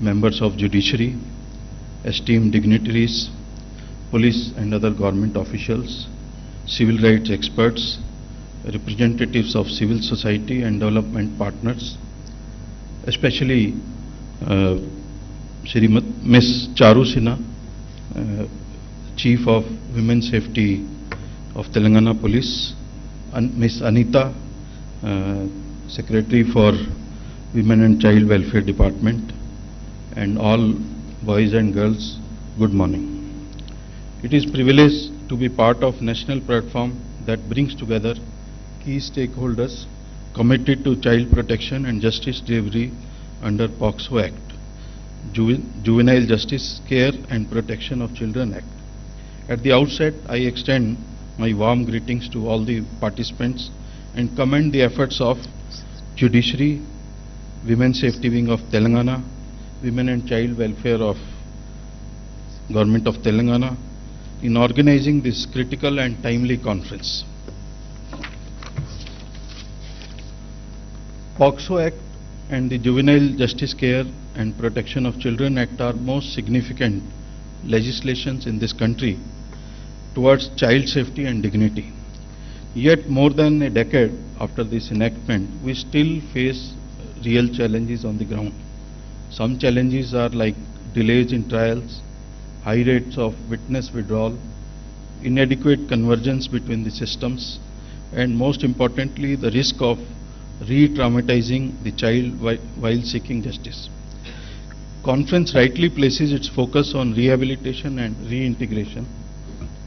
members of judiciary, esteemed dignitaries, police and other government officials, civil rights experts, representatives of civil society and development partners, especially Ms. Charu Sinha, Chief of Women's Safety of Telangana Police, and Ms. Anita, Secretary for Women and Child Welfare Department, and all boys and girls, good morning. It is a privilege to be part of national platform that brings together key stakeholders committed to child protection and justice delivery under POCSO Act, Juvenile Justice Care and Protection of Children Act. At the outset, I extend my warm greetings to all the participants and commend the efforts of Judiciary, Women's Safety Wing of Telangana, Women and Child Welfare of Government of Telangana in organizing this critical and timely conference. POCSO Act and the Juvenile Justice Care and Protection of Children Act are most significant legislations in this country towards child safety and dignity. Yet more than a decade after this enactment, we still face real challenges on the ground. Some challenges are like delays in trials, high rates of witness withdrawal, inadequate convergence between the systems, and most importantly, the risk of re-traumatizing the child while seeking justice. Conference rightly places its focus on rehabilitation and reintegration,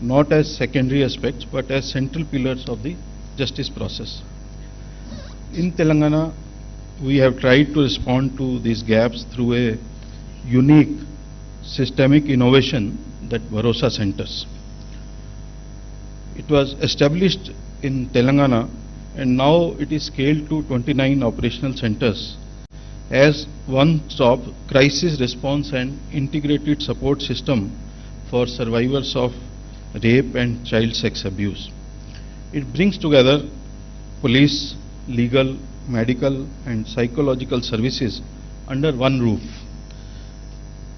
not as secondary aspects but as central pillars of the justice process. In Telangana, we have tried to respond to these gaps through a unique systemic innovation that Bharosa Centers. It was established in Telangana and now it is scaled to 29 operational centers as one-stop crisis response and integrated support system for survivors of rape and child sex abuse. It brings together police, legal, medical and psychological services under one roof,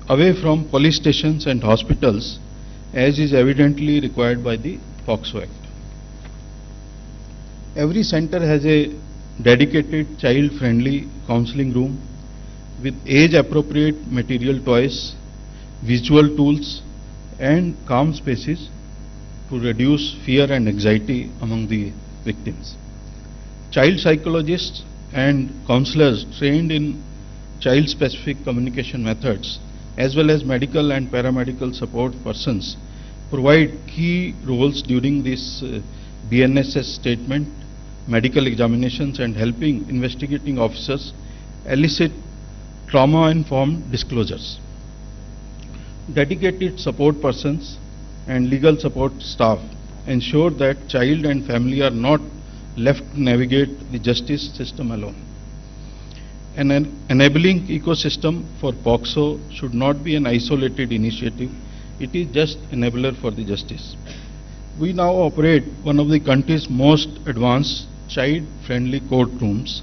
away from police stations and hospitals as is evidently required by the POCSO Act. Every center has a dedicated child-friendly counseling room with age-appropriate material toys, visual tools and calm spaces to reduce fear and anxiety among the victims. Child psychologists and counselors trained in child-specific communication methods as well as medical and paramedical support persons provide key roles during this BNSS statement, medical examinations and helping investigating officers elicit trauma-informed disclosures. Dedicated support persons and legal support staff ensure that child and family are not left to navigate the justice system alone. An enabling ecosystem for POCSO should not be an isolated initiative. It is just enabler for the justice. We now operate one of the country's most advanced child-friendly courtrooms,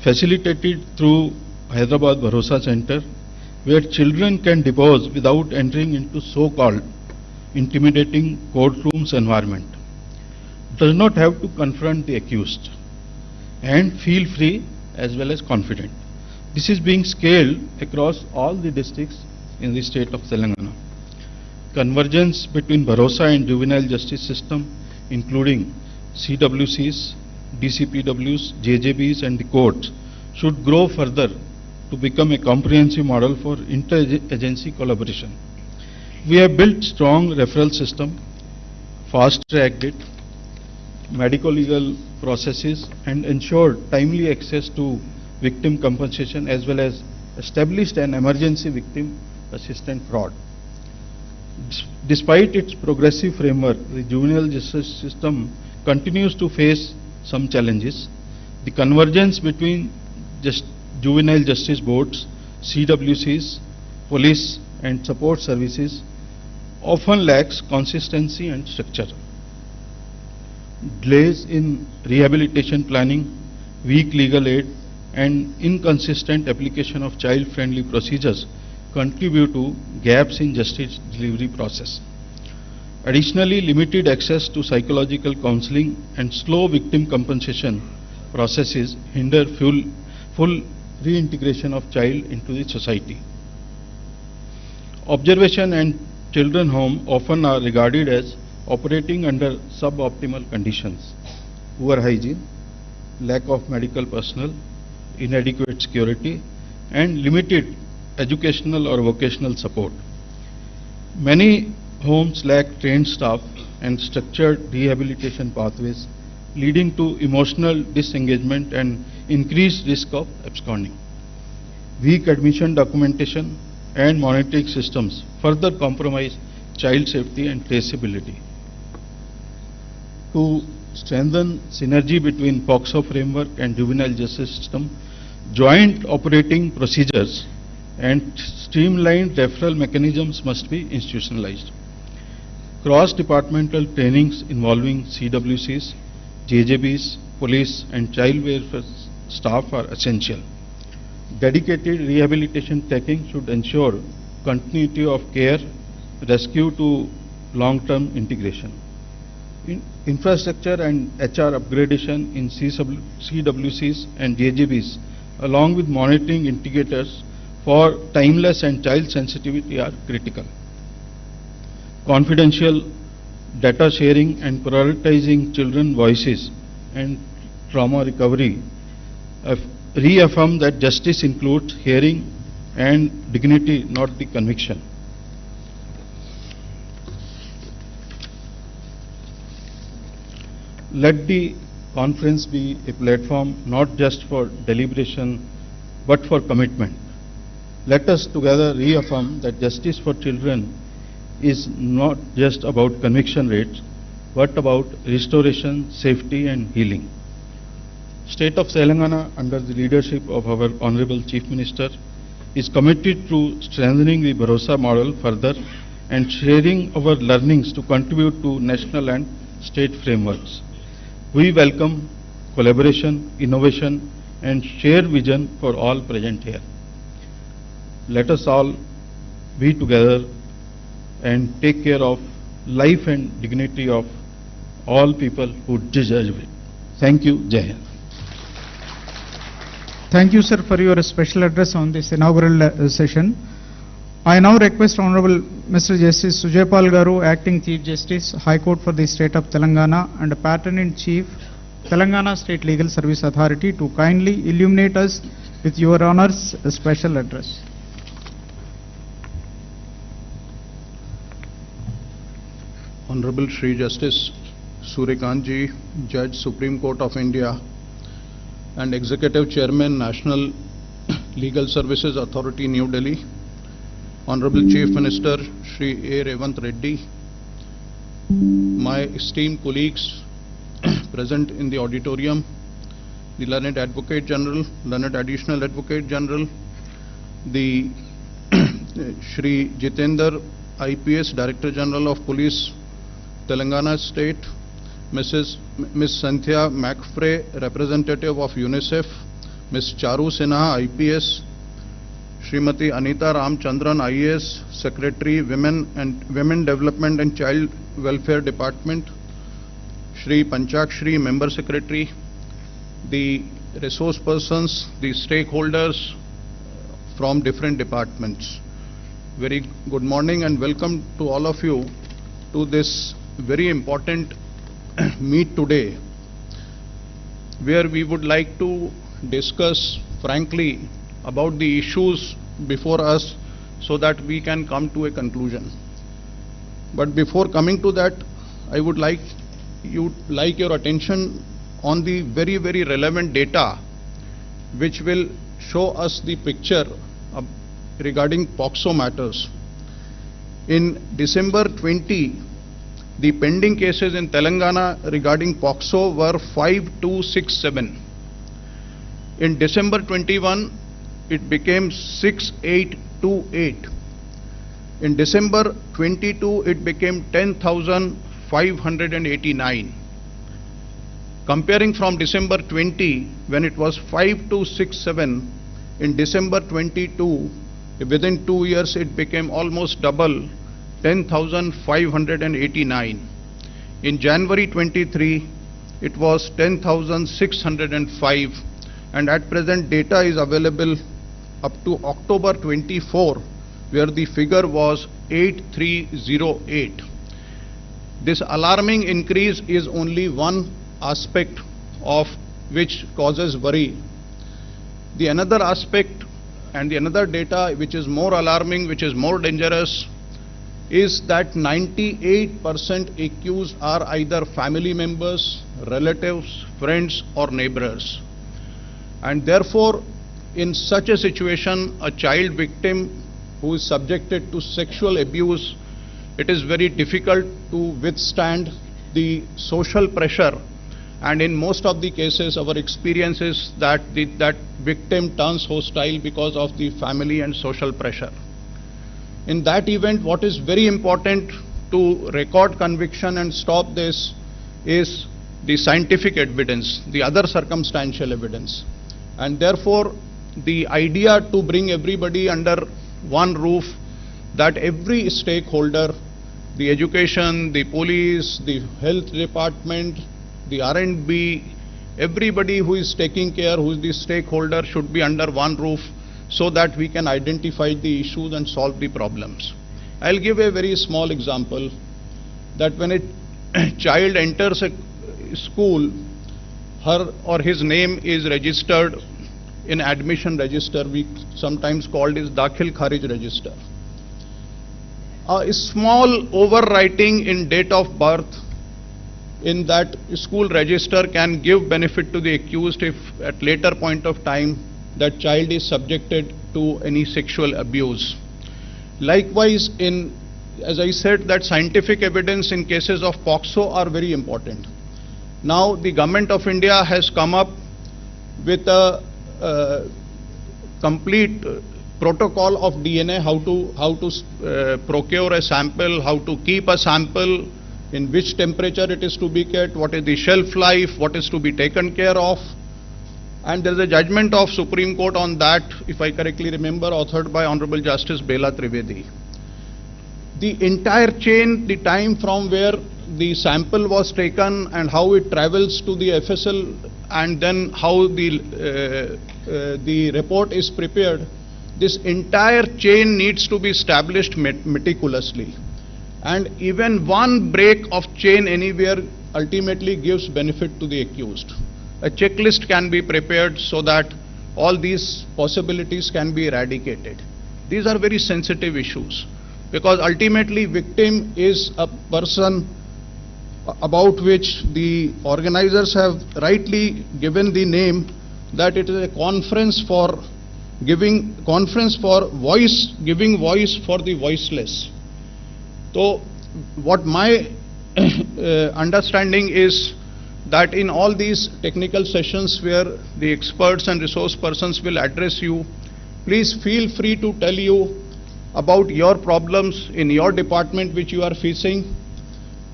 facilitated through Hyderabad Bharosa Center, where children can depose without entering into so-called intimidating courtrooms environment, does not have to confront the accused, and feel free as well as confident. This is being scaled across all the districts in the state of Telangana. Convergence between Bharosa and juvenile justice system, including CWCs, DCPWs, JJBs and the courts, should grow further to become a comprehensive model for inter-agency collaboration. We have built strong referral system, fast-tracked it, medico-legal processes and ensured timely access to victim compensation as well as established an emergency victim assistance fraud. Despite its progressive framework, the juvenile justice system continues to face some challenges. The convergence between juvenile justice boards, CWCs, police and support services often lacks consistency and structure. Delays in rehabilitation planning, weak legal aid and inconsistent application of child-friendly procedures contribute to gaps in justice delivery process. Additionally, limited access to psychological counseling and slow victim compensation processes hinder full reintegration of child into the society. Observation and children home often are regarded as operating under suboptimal conditions: poor hygiene, lack of medical personnel, inadequate security, and limited educational or vocational support. Many homes lack trained staff and structured rehabilitation pathways, leading to emotional disengagement and increased risk of absconding. Weak admission documentation and monitoring systems further compromise child safety and traceability. To strengthen synergy between POCSO framework and juvenile justice system, joint operating procedures and streamlined referral mechanisms must be institutionalized. Cross-departmental trainings involving CWCs, JJBs, police and child welfare staff are essential. Dedicated rehabilitation tracking should ensure continuity of care, rescue to long-term integration. Infrastructure and HR upgradation in CWCs and JJBs, along with monitoring indicators for timeless and child sensitivity, are critical. Confidential data sharing and prioritizing children's voices and trauma recovery reaffirm that justice includes hearing and dignity, not the conviction. Let the conference be a platform not just for deliberation but for commitment. Let us together reaffirm that justice for children is not just about conviction rates but about restoration, safety and healing. State of Telangana, under the leadership of our Honorable Chief Minister, is committed to strengthening the Bharosa model further and sharing our learnings to contribute to national and state frameworks. We welcome collaboration, innovation and shared vision for all present here. Let us all be together and take care of life and dignity of all people who deserve it. Thank you. Jai Hind. Thank you, sir, for your special address on this inaugural session. I now request Honorable Mr. Justice Sujaypal Garu, Acting Chief Justice, High Court for the State of Telangana and Patron-in-Chief, Telangana State Legal Service Authority, to kindly illuminate us with your Honor's special address. Honorable Shri Justice Suryakanji, Judge, Supreme Court of India, and Executive Chairman, National Legal Services Authority, New Delhi, Honorable Chief Minister Shri A. Revanth Reddy, my esteemed colleagues present in the auditorium, the Learned Advocate General, Learned Additional Advocate General, the Shri Jitender, IPS, Director General of Police, Telangana State, Miss Santhya McFrey, representative of UNICEF, Ms. Charu Sinha, IPS, Srimati Anita Ramchandran, IAS, Secretary, Women Development and Child Welfare Department, Shri Panchakshri, Member Secretary, the resource persons, the stakeholders from different departments. Very good morning and welcome to all of you to this very important meet today, where we would like to discuss frankly about the issues before us so that we can come to a conclusion. But before coming to that, I would like your attention on the very, very relevant data which will show us the picture regarding POCSO matters. In December 20, the pending cases in Telangana regarding POCSO were 5267. In December 21, it became 6828. In December 22, it became 10,589. Comparing from December 20, when it was 5267, in December 22, within 2 years it became almost double, 10,589. In January 23, it was 10,605, and at present data is available up to October 24, where the figure was 8308. This alarming increase is only one aspect of which causes worry. The another aspect and the another data which is more alarming, which is more dangerous, is that 98% accused are either family members, relatives, friends or neighbors. And therefore, in such a situation, a child victim who is subjected to sexual abuse, it is very difficult to withstand the social pressure, and in most of the cases our experience is that that victim turns hostile because of the family and social pressure. In that event, what is very important to record conviction and stop this is the scientific evidence, the other circumstantial evidence. And therefore, the idea to bring everybody under one roof, that every stakeholder, the education, the police, the health department, the R&B, everybody who is taking care, who is the stakeholder, should be under one roof, so that we can identify the issues and solve the problems. I'll give a very small example, that when a child enters a school, her or his name is registered in admission register, we sometimes called as Dakhil Kharij register. A small overwriting in date of birth in that school register can give benefit to the accused if at later point of time that child is subjected to any sexual abuse. Likewise, as I said, that scientific evidence in cases of POCSO are very important. Now the Government of India has come up with a complete protocol of DNA, how to procure a sample, how to keep a sample, in which temperature it is to be kept, what is the shelf life, what is to be taken care of. And there is a judgment of Supreme Court on that, if I correctly remember, authored by Honorable Justice Bela Trivedi. The entire chain, the time from where the sample was taken and how it travels to the FSL, and then how the report is prepared, this entire chain needs to be established meticulously. And even one break of chain anywhere ultimately gives benefit to the accused. A checklist can be prepared so that all these possibilities can be eradicated. These are very sensitive issues, because ultimately victim is a person about which the organizers have rightly given the name, that it is a conference for giving voice for the voiceless. So what my understanding is that in all these technical sessions where the experts and resource persons will address you, please feel free to tell you about your problems in your department which you are facing,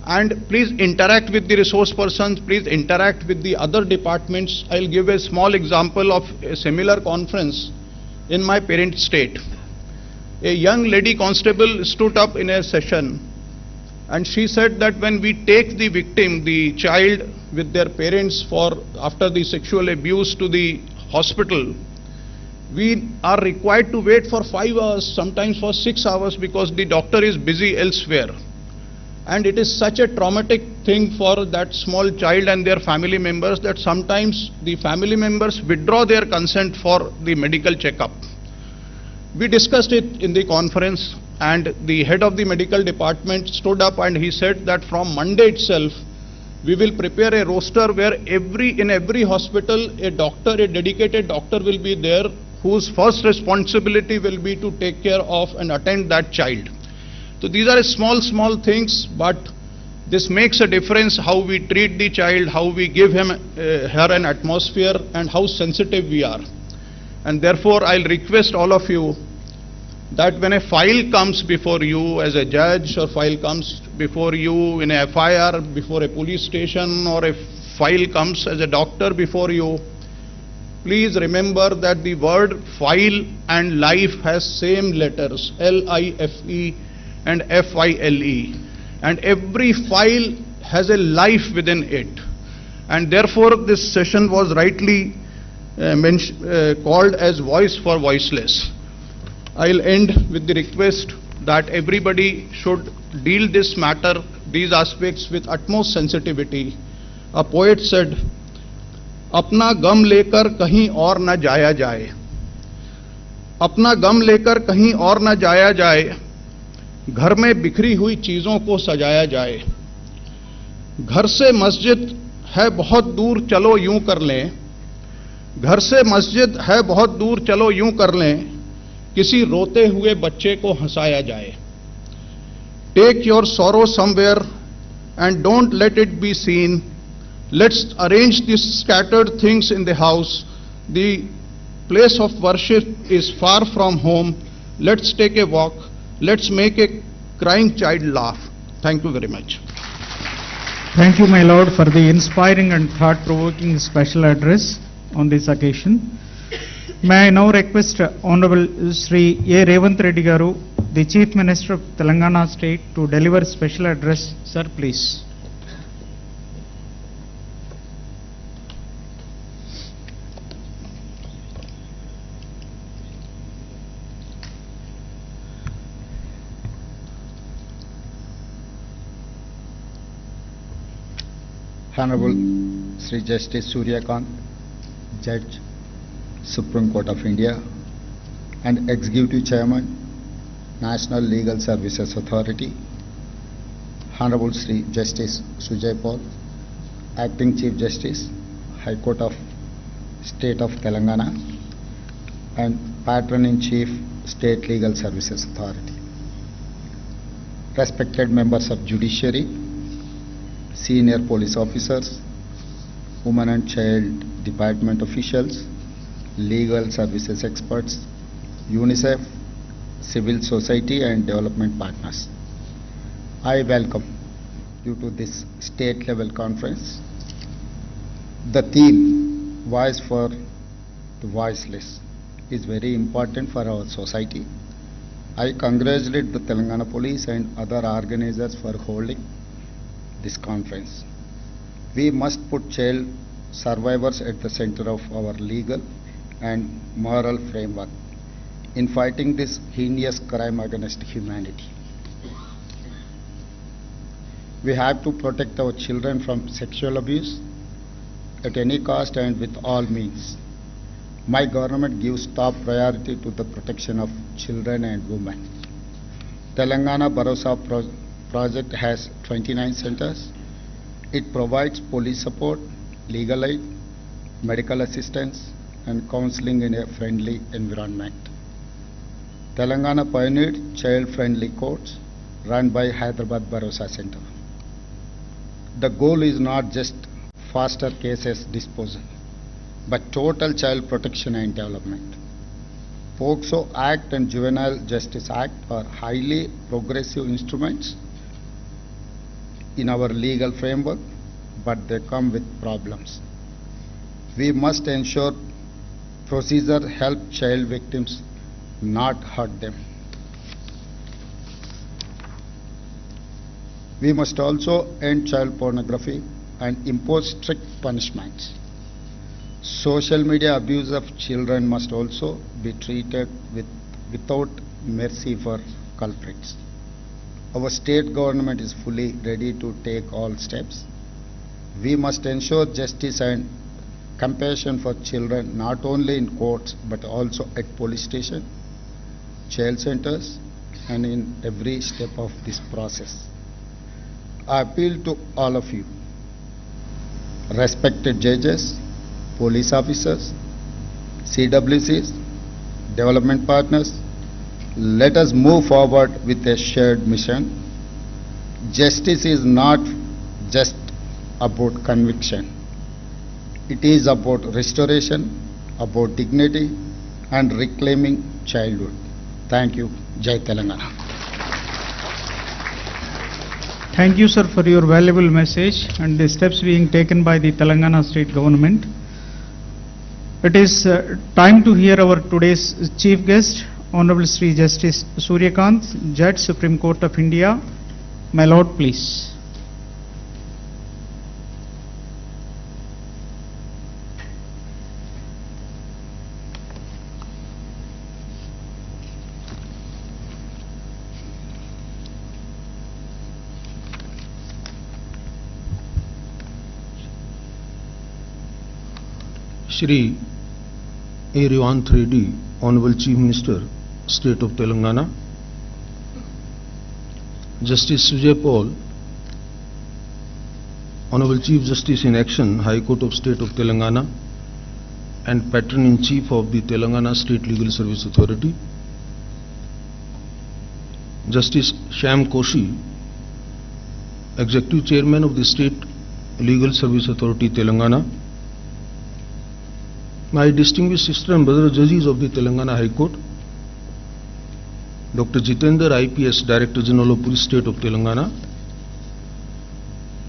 and please interact with the resource persons, please interact with the other departments. I'll give a small example of a similar conference in my parent state. A young lady constable stood up in a session and she said that when we take the victim, the child with their parents after the sexual abuse to the hospital, we are required to wait for 5 hours, sometimes for 6 hours, because the doctor is busy elsewhere. And it is such a traumatic thing for that small child and their family members that sometimes the family members withdraw their consent for the medical checkup. We discussed it in the conference, and the head of the medical department stood up and he said that from Monday itself we will prepare a roster where in every hospital a dedicated doctor will be there, whose first responsibility will be to take care of and attend that child. So these are small things, but this makes a difference how we treat the child, how we give her an atmosphere, and how sensitive we are. And therefore I'll request all of you that when a file comes before you as a judge, or file comes before you in a FIR before a police station or a file comes as a doctor before you, please remember that the word file and life has same letters, L-I-F-E and F-I-L-E. And every file has a life within it. And therefore this session was rightly called as Voice for Voiceless. I'll end with the request that everybody should deal this matter, these aspects with utmost sensitivity. A poet said, अपना गम लेकर कहीं और न जाया जाए, अपना गम लेकर कहीं और न जाया जाए, घर में बिखरी हुई चीजों को सजाया जाए, घर से मस्जिद है बहुत दूर चलो यूं कर लें, घर से मस्जिद है बहुत दूर चलो यूं कर लें, किसी रोते हुए बच्चे को हंसाया जाए. Take your sorrow somewhere and don't let it be seen. Let's arrange these scattered things in the house. The place of worship is far from home. Let's take a walk. Let's make a crying child laugh. Thank you very much. Thank you, my lord, for the inspiring and thought-provoking special address on this occasion. May I now request Honorable Sri A. Revanth Reddy Garu, the Chief Minister of Telangana State, to deliver special address. Sir, please. Honorable Sri Justice Suryakant, Judge, Supreme Court of India, and Executive Chairman, National Legal Services Authority, Honorable Sri Justice Sujay Paul, Acting Chief Justice, High Court of State of Telangana, and Patron-in-Chief, State Legal Services Authority. Respected members of Judiciary, senior police officers, women and child department officials, legal services experts, UNICEF, civil society and development partners. I welcome you to this state level conference. The theme, Voice for the Voiceless, is very important for our society. I congratulate the Telangana Police and other organizers for holding this conference. We must put child survivors at the center of our legal and moral framework in fighting this heinous crime against humanity. We have to protect our children from sexual abuse at any cost and with all means. My government gives top priority to the protection of children and women. Telangana Bharosa project has 29 centers. It provides police support, legal aid, medical assistance, and counseling in a friendly environment. Telangana pioneered child-friendly courts run by Hyderabad Bharosa Center. The goal is not just faster cases disposal, but total child protection and development. POCSO Act and Juvenile Justice Act are highly progressive instruments in our legal framework, but they come with problems. We must ensure procedure help child victims, not hurt them. We must also end child pornography and impose strict punishments. Social media abuse of children must also be treated without mercy for culprits. Our state government is fully ready to take all steps. We must ensure justice and compassion for children not only in courts but also at police station, child centers, and in every step of this process. I appeal to all of you, respected judges, police officers, CWCs, development partners, let us move forward with a shared mission. Justice is not just about conviction. It is about restoration, about dignity, and reclaiming childhood. Thank you. Jai Telangana. Thank you, sir, for your valuable message and the steps being taken by the Telangana state government. It is time to hear our today's chief guest, Honorable Sri Justice Suryakanth, Judge, Supreme Court of India. My Lord, please. Shri Revanth Reddy, Honorable Chief Minister, State of Telangana, Justice Sujay Paul, Honorable Chief Justice in Action, High Court of State of Telangana, and Patron-in-Chief of the Telangana State Legal Service Authority, Justice Shyam Koshi, Executive Chairman of the State Legal Service Authority, Telangana, my distinguished sister and brother judges of the Telangana High Court, Dr. Jitendra, IPS, Director General of Police State of Telangana,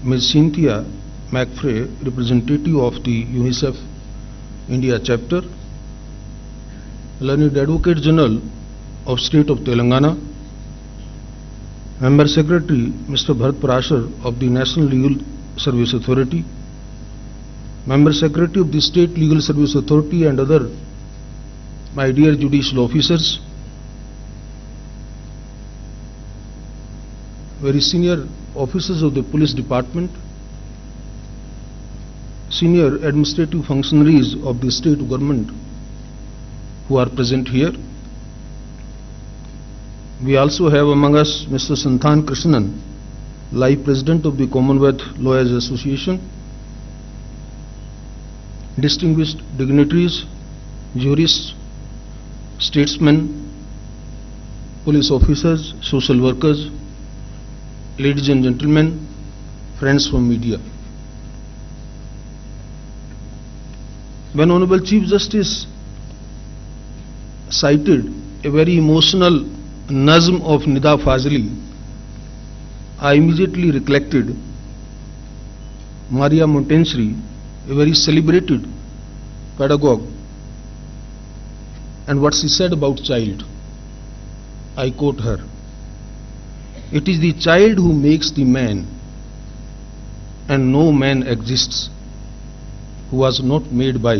Ms. Cynthia McFray, representative of the UNICEF India chapter, Learned Advocate General of State of Telangana, Member Secretary Mr. Bharat Parashar of the National Legal Service Authority, Member Secretary of the State Legal Service Authority and other my dear judicial officers, very senior officers of the police department, senior administrative functionaries of the state government who are present here. We also have among us Mr. Santhan Krishnan, Live President of the Commonwealth Lawyers Association, distinguished dignitaries, jurists, statesmen, police officers, social workers, ladies and gentlemen, friends from media. When Honorable Chief Justice cited a very emotional nazm of Nida Fazli, I immediately recollected Maria Montessori, a very celebrated pedagogue, and what she said about child. I quote her, "It is the child who makes the man, and no man exists who was not made by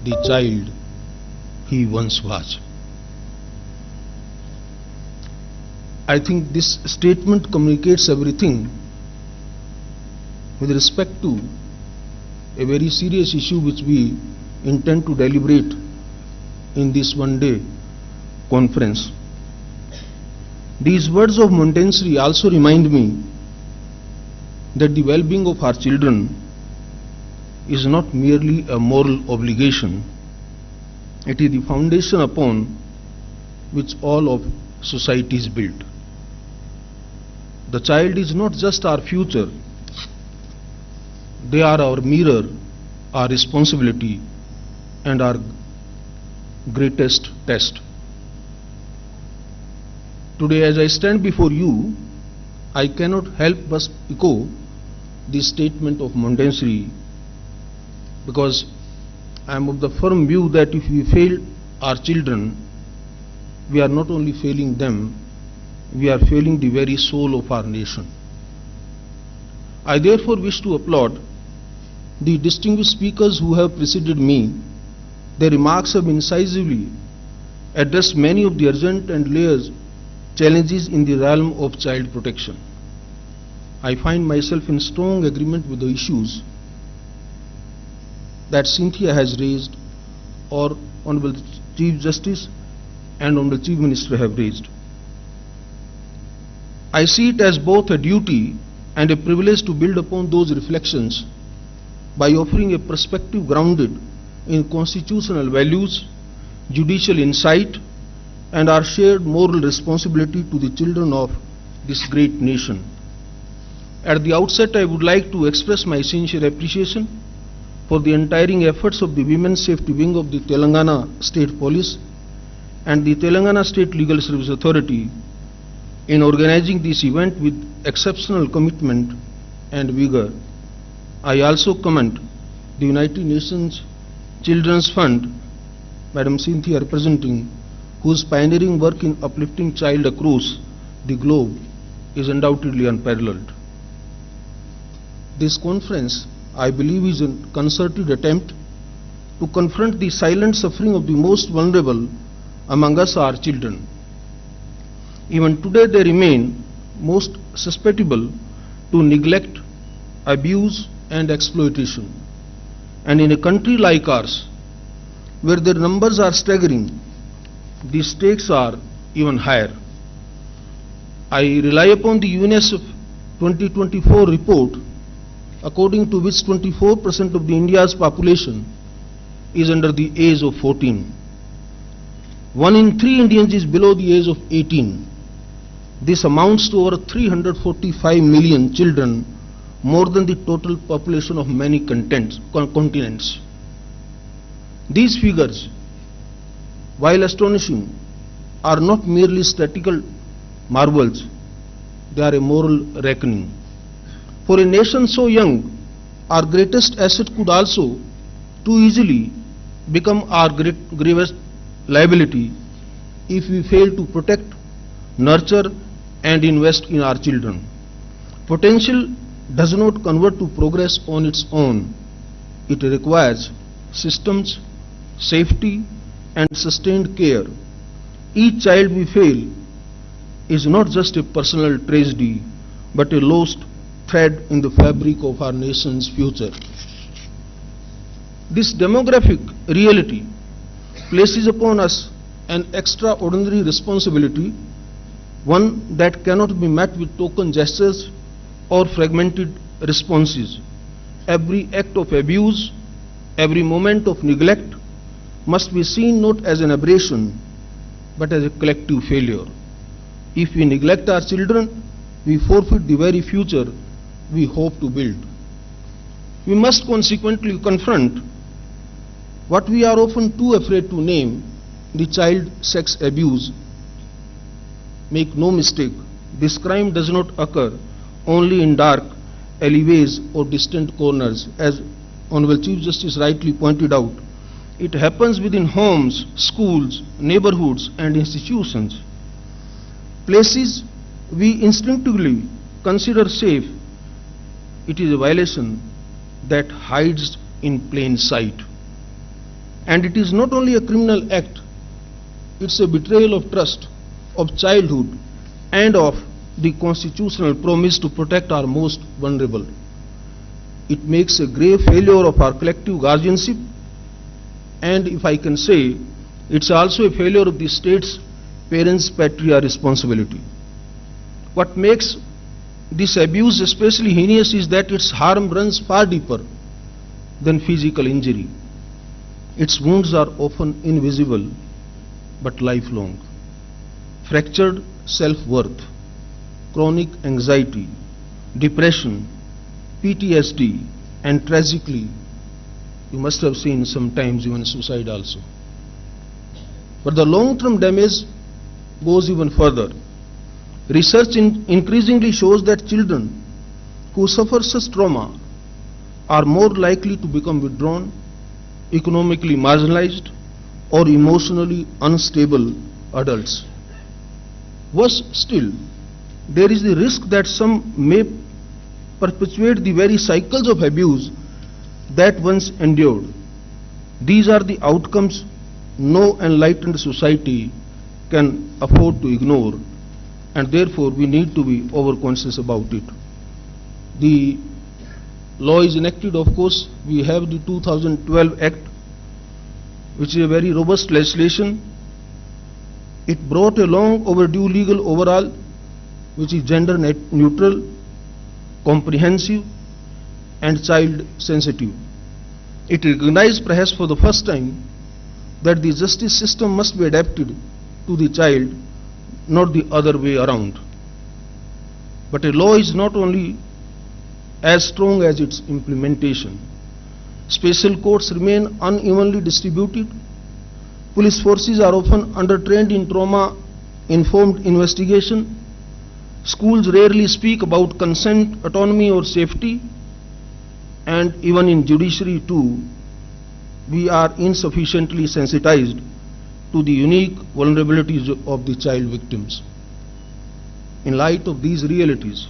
the child he once was." I think this statement communicates everything with respect to a very serious issue which we intend to deliberate in this one-day conference. These words of Montessori also remind me that the well-being of our children is not merely a moral obligation, it is the foundation upon which all of society is built. The child is not just our future, they are our mirror, our responsibility, and our greatest test. Today, as I stand before you, I cannot help but echo the statement of Montessori, because I am of the firm view that if we fail our children, we are not only failing them, we are failing the very soul of our nation. I therefore wish to applaud the distinguished speakers who have preceded me. Their remarks have incisively addressed many of the urgent and layered challenges in the realm of child protection. I find myself in strong agreement with the issues that Cynthia has raised, or Honorable Chief Justice and Honorable Chief Minister have raised. I see it as both a duty and a privilege to build upon those reflections by offering a perspective grounded in constitutional values, judicial insight, and our shared moral responsibility to the children of this great nation. At the outset, I would like to express my sincere appreciation for the untiring efforts of the Women's Safety Wing of the Telangana State Police and the Telangana State Legal Service Authority in organizing this event with exceptional commitment and vigor. I also commend the United Nations Children's Fund, Madam Cynthia representing, whose pioneering work in uplifting child across the globe is undoubtedly unparalleled. This conference, I believe, is a concerted attempt to confront the silent suffering of the most vulnerable among us, our children. Even today they remain most susceptible to neglect, abuse and exploitation. And in a country like ours, where their numbers are staggering, the stakes are even higher. I rely upon the UNICEF 2024 report, according to which 24% of the India's population is under the age of 14. 1 in 3 Indians is below the age of 18. This amounts to over 345 million children, more than the total population of many continents. These figures, while astonishing, are not merely statistical marvels, they are a moral reckoning. For a nation so young, our greatest asset could also too easily become our gravest liability if we fail to protect, nurture and invest in our children. Potential does not convert to progress on its own. It requires systems, safety and sustained care. Each child we fail is not just a personal tragedy, but a lost thread in the fabric of our nation's future. This demographic reality places upon us an extraordinary responsibility, one that cannot be met with token gestures or fragmented responses. Every act of abuse, every moment of neglect must be seen not as an aberration, but as a collective failure. If we neglect our children, we forfeit the very future we hope to build. We must consequently confront what we are often too afraid to name, the child sex abuse. Make no mistake, this crime does not occur only in dark alleyways or distant corners. As Honorable Chief Justice rightly pointed out, it happens within homes, schools, neighborhoods and institutions. Places we instinctively consider safe, it is a violation that hides in plain sight. And it is not only a criminal act, it's a betrayal of trust, of childhood and of the constitutional promise to protect our most vulnerable. It makes a grave failure of our collective guardianship, and if I can say, it's also a failure of the state's parents' patriarchal responsibility. What makes this abuse especially heinous is that its harm runs far deeper than physical injury. Its wounds are often invisible but lifelong. Fractured self-worth, chronic anxiety, depression, PTSD, and tragically, you must have seen sometimes even suicide also. But the long-term damage goes even further. Research increasingly shows that children who suffer such trauma are more likely to become withdrawn, economically marginalized, or emotionally unstable adults. Worse still, there is the risk that some may perpetuate the very cycles of abuse that once endured. These are the outcomes no enlightened society can afford to ignore, and therefore we need to be over-conscious about it. The law is enacted, of course. We have the 2012 Act, which is a very robust legislation. It brought a long overdue legal overhaul, which is gender neutral, comprehensive and child sensitive. It recognized perhaps for the first time that the justice system must be adapted to the child, not the other way around. But a law is not only as strong as its implementation. Special courts remain unevenly distributed. Police forces are often undertrained in trauma-informed investigation, Schools rarely speak about consent, autonomy or safety, and even in judiciary too, we are insufficiently sensitized to the unique vulnerabilities of the child victims. In light of these realities,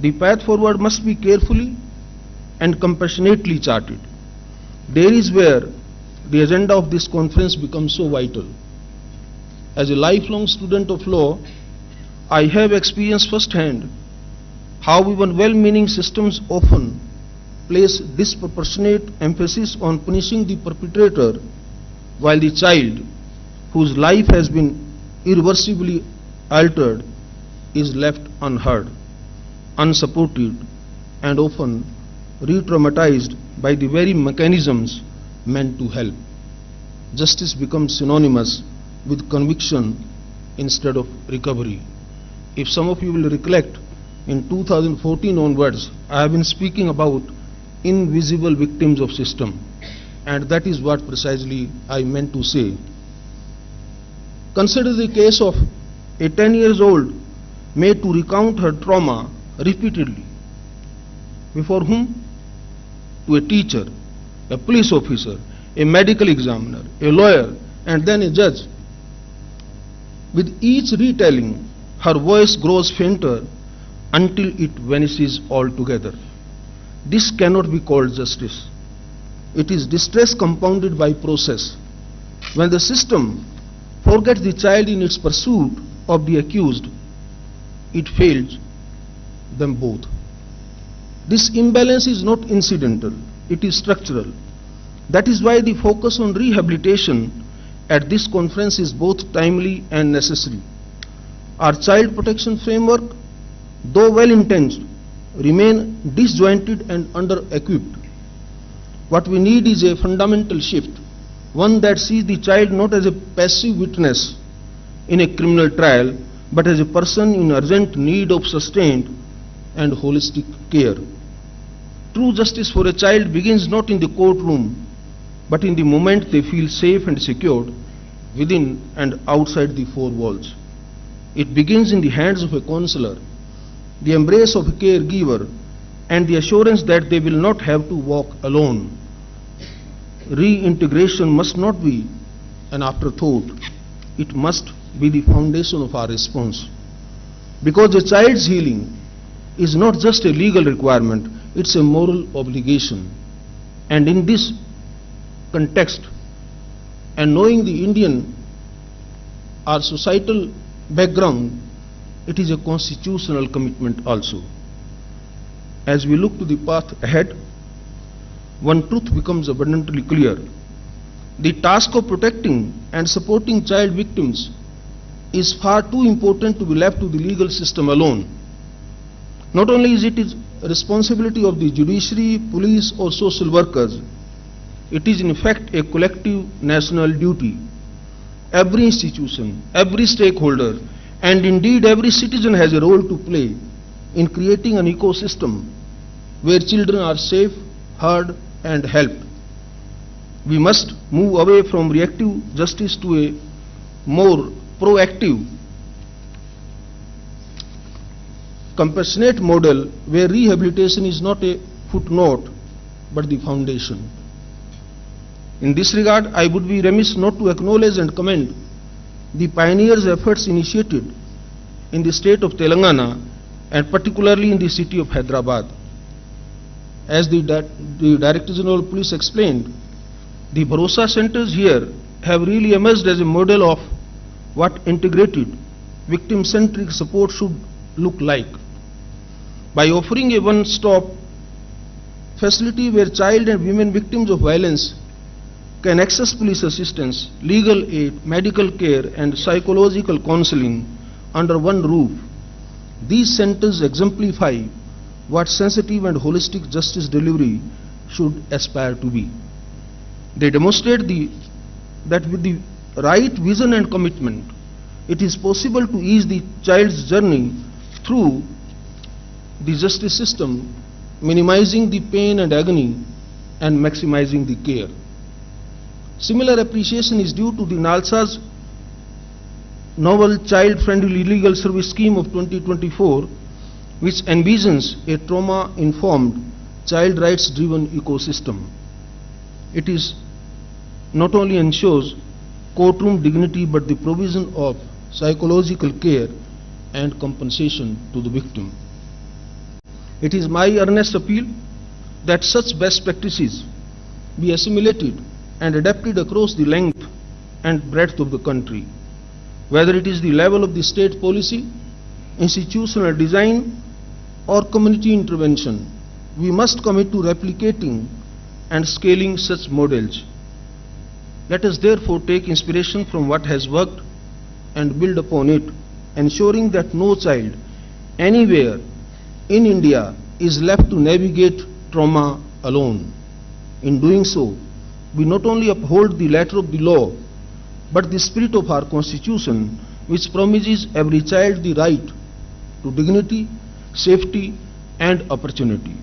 the path forward must be carefully and compassionately charted. There is where the agenda of this conference becomes so vital. As a lifelong student of law, I have experienced firsthand how even well-meaning systems often place disproportionate emphasis on punishing the perpetrator, while the child, whose life has been irreversibly altered, is left unheard, unsupported, and often re-traumatized by the very mechanisms meant to help. Justice becomes synonymous with conviction instead of recovery. If some of you will recollect, in 2014 onwards, I have been speaking about invisible victims of system, and that is what precisely I meant to say. Consider the case of a 10-year-old made to recount her trauma repeatedly. Before whom? To a teacher, a police officer, a medical examiner, a lawyer, and then a judge. With each retelling, her voice grows fainter until it vanishes altogether. This cannot be called justice. It is distress compounded by process. When the system forgets the child in its pursuit of the accused, it fails them both. This imbalance is not incidental, it is structural. That is why the focus on rehabilitation at this conference is both timely and necessary. Our child protection framework, though well-intentioned, remain disjointed and under-equipped. What we need is a fundamental shift, one that sees the child not as a passive witness in a criminal trial, but as a person in urgent need of sustained and holistic care. True justice for a child begins not in the courtroom, but in the moment they feel safe and secured within and outside the four walls. It begins in the hands of a counselor, the embrace of a caregiver, and the assurance that they will not have to walk alone. Reintegration must not be an afterthought. It must be the foundation of our response. Because a child's healing is not just a legal requirement, it's a moral obligation. And in this context, and knowing the Indian, our societal background, it is a constitutional commitment also. As we look to the path ahead, one truth becomes abundantly clear. The task of protecting and supporting child victims is far too important to be left to the legal system alone. Not only is it a responsibility of the judiciary, police or social workers, it is in fact a collective national duty. Every institution, every stakeholder, and indeed every citizen has a role to play in creating an ecosystem where children are safe, heard and helped. We must move away from reactive justice to a more proactive, compassionate model where rehabilitation is not a footnote but the foundation. In this regard, I would be remiss not to acknowledge and commend the pioneers' efforts initiated in the state of Telangana and particularly in the city of Hyderabad. As the Director General of Police explained, the Bharosa centers here have really emerged as a model of what integrated, victim-centric support should look like. By offering a one-stop facility where child and women victims of violence can access police assistance, legal aid, medical care and psychological counseling under one roof, these centers exemplify what sensitive and holistic justice delivery should aspire to be. They demonstrate that with the right vision and commitment, it is possible to ease the child's journey through the justice system, minimizing the pain and agony and maximizing the care. Similar appreciation is due to the NALSA's novel child-friendly legal service scheme of 2024, which envisions a trauma-informed, child rights-driven ecosystem. It is not only ensures courtroom dignity but the provision of psychological care and compensation to the victim. It is my earnest appeal that such best practices be assimilated and adapted across the length and breadth of the country, whether it is the level of the state policy, institutional design, or community intervention. We must commit to replicating and scaling such models. Let us therefore take inspiration from what has worked and build upon it, ensuring that no child anywhere in India is left to navigate trauma alone. In doing so, we not only uphold the letter of the law, but the spirit of our Constitution, which promises every child the right to dignity, safety, and opportunity.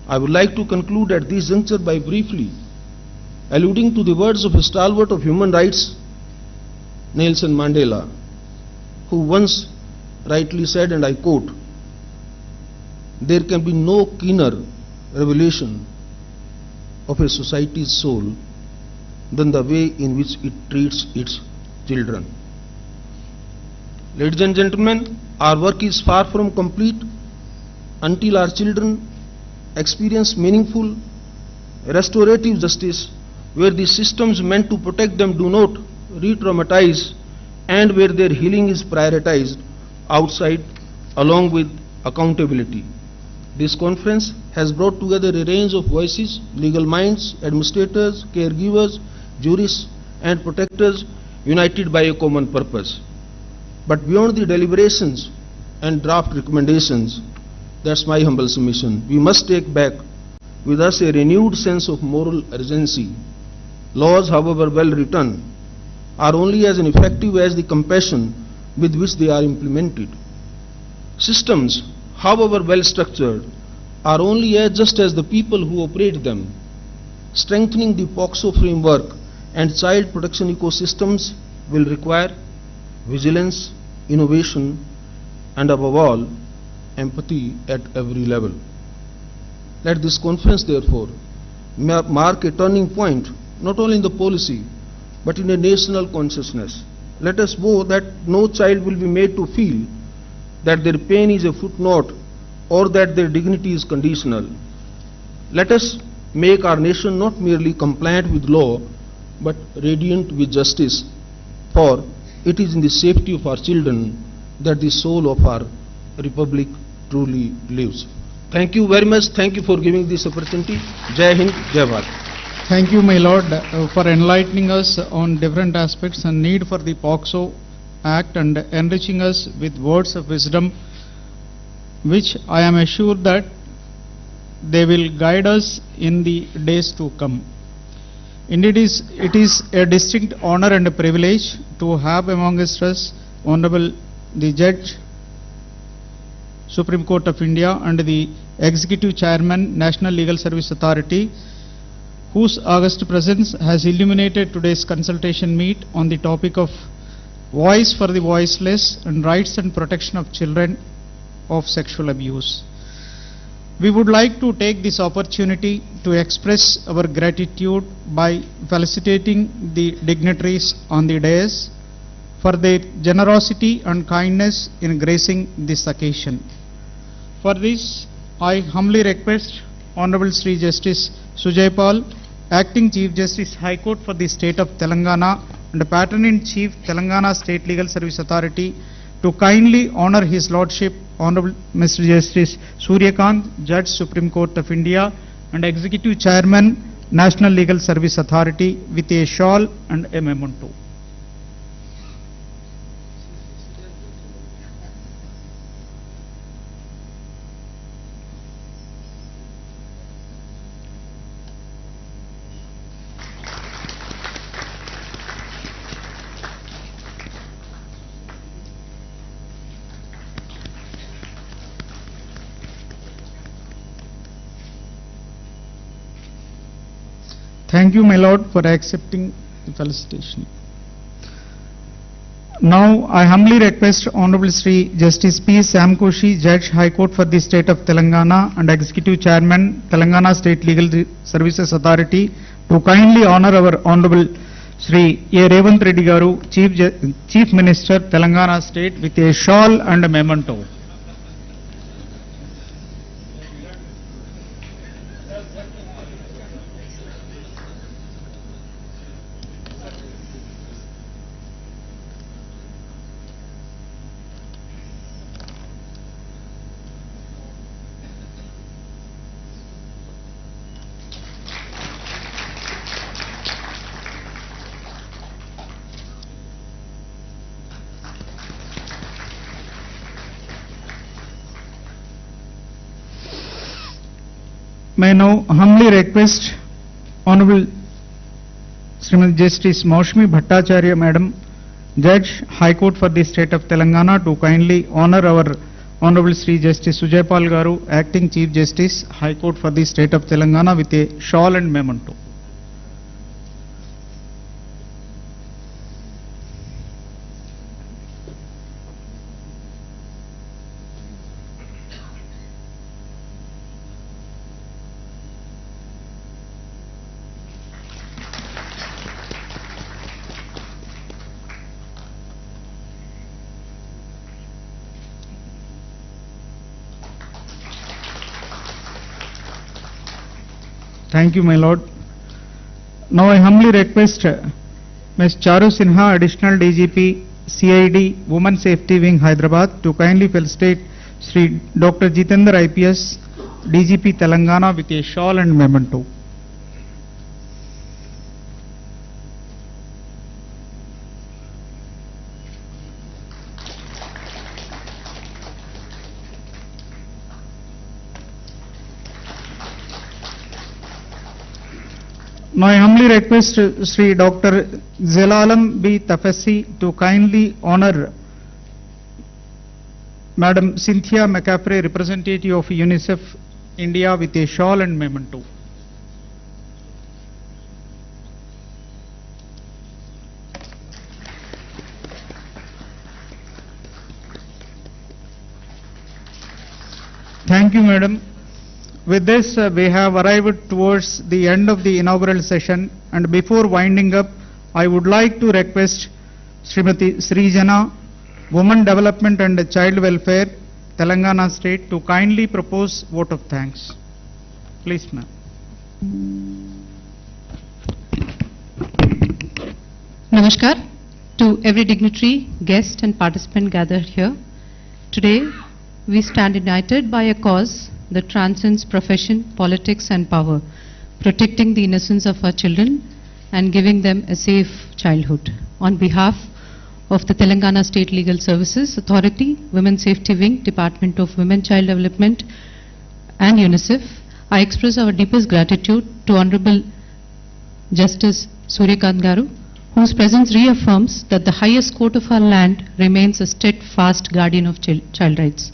I would like to conclude at this juncture by briefly alluding to the words of a stalwart of human rights, Nelson Mandela, who once rightly said, and I quote, "There can be no keener revelation of a society's soul than the way in which it treats its children." Ladies and gentlemen, our work is far from complete until our children experience meaningful restorative justice, where the systems meant to protect them do not re-traumatize, and where their healing is prioritized outside along with accountability. This conference has brought together a range of voices, legal minds, administrators, caregivers, jurists, and protectors, united by a common purpose. But beyond the deliberations and draft recommendations, that's my humble submission, we must take back with us a renewed sense of moral urgency. Laws, however well written, are only as effective as the compassion with which they are implemented. Systems, however well structured, are only as just as the people who operate them. Strengthening the POCSO framework and child protection ecosystems will require vigilance, innovation, and above all, empathy at every level. Let this conference, therefore, mark a turning point not only in the policy but in a national consciousness. Let us vow that no child will be made to feel that their pain is a footnote or that their dignity is conditional. Let us make our nation not merely compliant with law but radiant with justice, for it is in the safety of our children that the soul of our republic truly lives. Thank you very much. Thank you for giving this opportunity. Jai Hind, Jai Bharat. Thank you, my Lord, for enlightening us on different aspects and need for the POCSO Act and enriching us with words of wisdom, which I am assured that they will guide us in the days to come. Indeed, it is a distinct honor and a privilege to have amongst us Honorable the Judge, Supreme Court of India, and the Executive Chairman, National Legal Service Authority, whose august presence has illuminated today's consultation meet on the topic of voice for the voiceless and rights and protection of children of sexual abuse. We would like to take this opportunity to express our gratitude by felicitating the dignitaries on the dais for their generosity and kindness in gracing this occasion. For this, I humbly request Honorable Sri Justice Sujaypal, Acting Chief Justice, High Court for the State of Telangana and Patron-in-Chief, Telangana State Legal Service Authority, to kindly honor His Lordship, Honorable Mr. Justice Suryakant, Judge, Supreme Court of India, and Executive Chairman, National Legal Service Authority, with a shawl and a memento. Thank you, my Lord, for accepting the felicitation. Now, I humbly request Honorable Sri Justice P. Samkoshi, Judge, High Court for the State of Telangana and Executive Chairman, Telangana State Legal Services Authority, to kindly honor our Honorable Sri A. Revanth Reddy Garu, Chief Minister, Telangana State, with a shawl and a memento. May I now humbly request Honorable Srimati Justice Maushmi Bhattacharya Madam, Judge, High Court for the State of Telangana, to kindly honor our Honorable Sri Justice Sujaypal Garu, Acting Chief Justice, High Court for the State of Telangana, with a shawl and memento. Thank you, my lord. Now I humbly request Ms. Charu Sinha, Additional DGP, CID, Women Safety Wing, Hyderabad, to kindly felicitate Sri Dr. Jitendra IPS, DGP Telangana, with a shawl and memento. Now I humbly request Sri Dr. Zelalam B. Tafassi to kindly honor Madam Cynthia McCaffrey, representative of UNICEF India, with a shawl and memento. Thank you, madam. With this, we have arrived towards the end of the inaugural session, and before winding up, I would like to request Srimati Srijana, Women Development and Child Welfare, Telangana State, to kindly propose vote of thanks. Please, ma'am. Namaskar to every dignitary, guest and participant gathered here. Today, we stand united by a cause that transcends profession, politics and power, protecting the innocence of our children and giving them a safe childhood. On behalf of the Telangana State Legal Services Authority, Women Safety Wing, Department of Women Child Development and UNICEF, I express our deepest gratitude to Honorable Justice Suryakant Garu, whose presence reaffirms that the highest court of our land remains a steadfast guardian of child rights.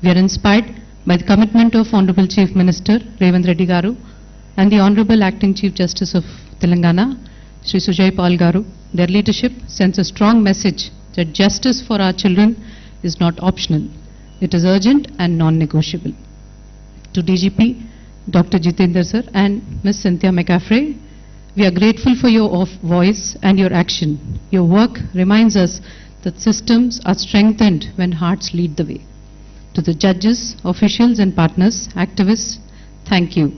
We are inspired by the commitment of Honorable Chief Minister Revanth Reddy Garu and the Honorable Acting Chief Justice of Telangana, Sri Sujaypal Garu. Their leadership sends a strong message that justice for our children is not optional. It is urgent and non-negotiable. To DGP Dr. Jitendra sir and Ms. Cynthia McCaffrey, we are grateful for your voice and your action. Your work reminds us that systems are strengthened when hearts lead the way. To the judges, officials and partners, activists, thank you.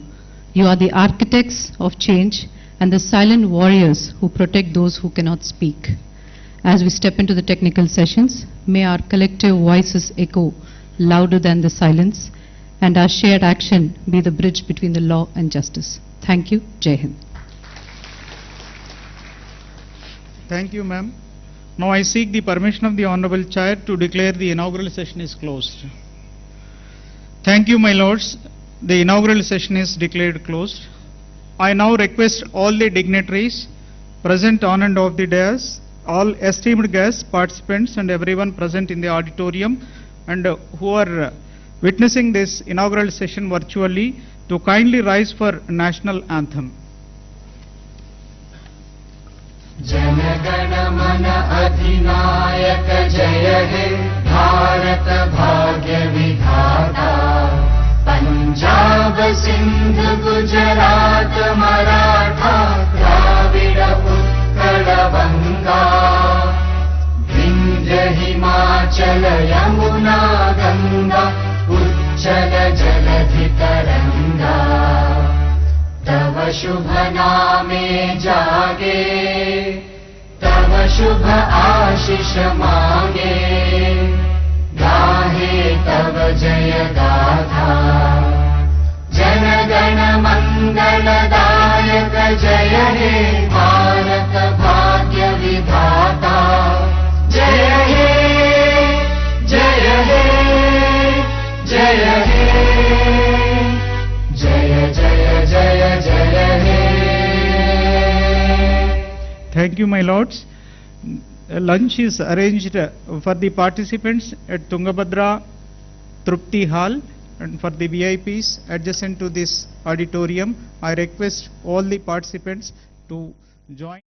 You are the architects of change and the silent warriors who protect those who cannot speak. As we step into the technical sessions, may our collective voices echo louder than the silence, and our shared action be the bridge between the law and justice. Thank you. Jai Hind. Thank you, ma'am. Now I seek the permission of the Honorable Chair to declare the inaugural session is closed. Thank you, my lords. The inaugural session is declared closed. I now request all the dignitaries present on and off the dais, all esteemed guests, participants and everyone present in the auditorium and who are witnessing this inaugural session virtually, to kindly rise for national anthem. जनगण मन अधिनायक जय हे भारत भाग्य विधाता पंजाब सिंध गुजरात मराठा द्राविड उत्कल बंगा विंध्य हिमाचल यमुना गंगा उच्चल जलधि तरंगा तव शुभ नामे जागे तव शुभ आशीष मांगे गाहे तव जय गाथा जनगण मंगलदायक जय हे भारत भाग्य विधाता जय हे जय हे जय हे जय जय जय जय हे. Thank you, my lords. Lunch is arranged for the participants at Tungabhadra Trupti Hall and for the VIPs adjacent to this auditorium. I request all the participants to join.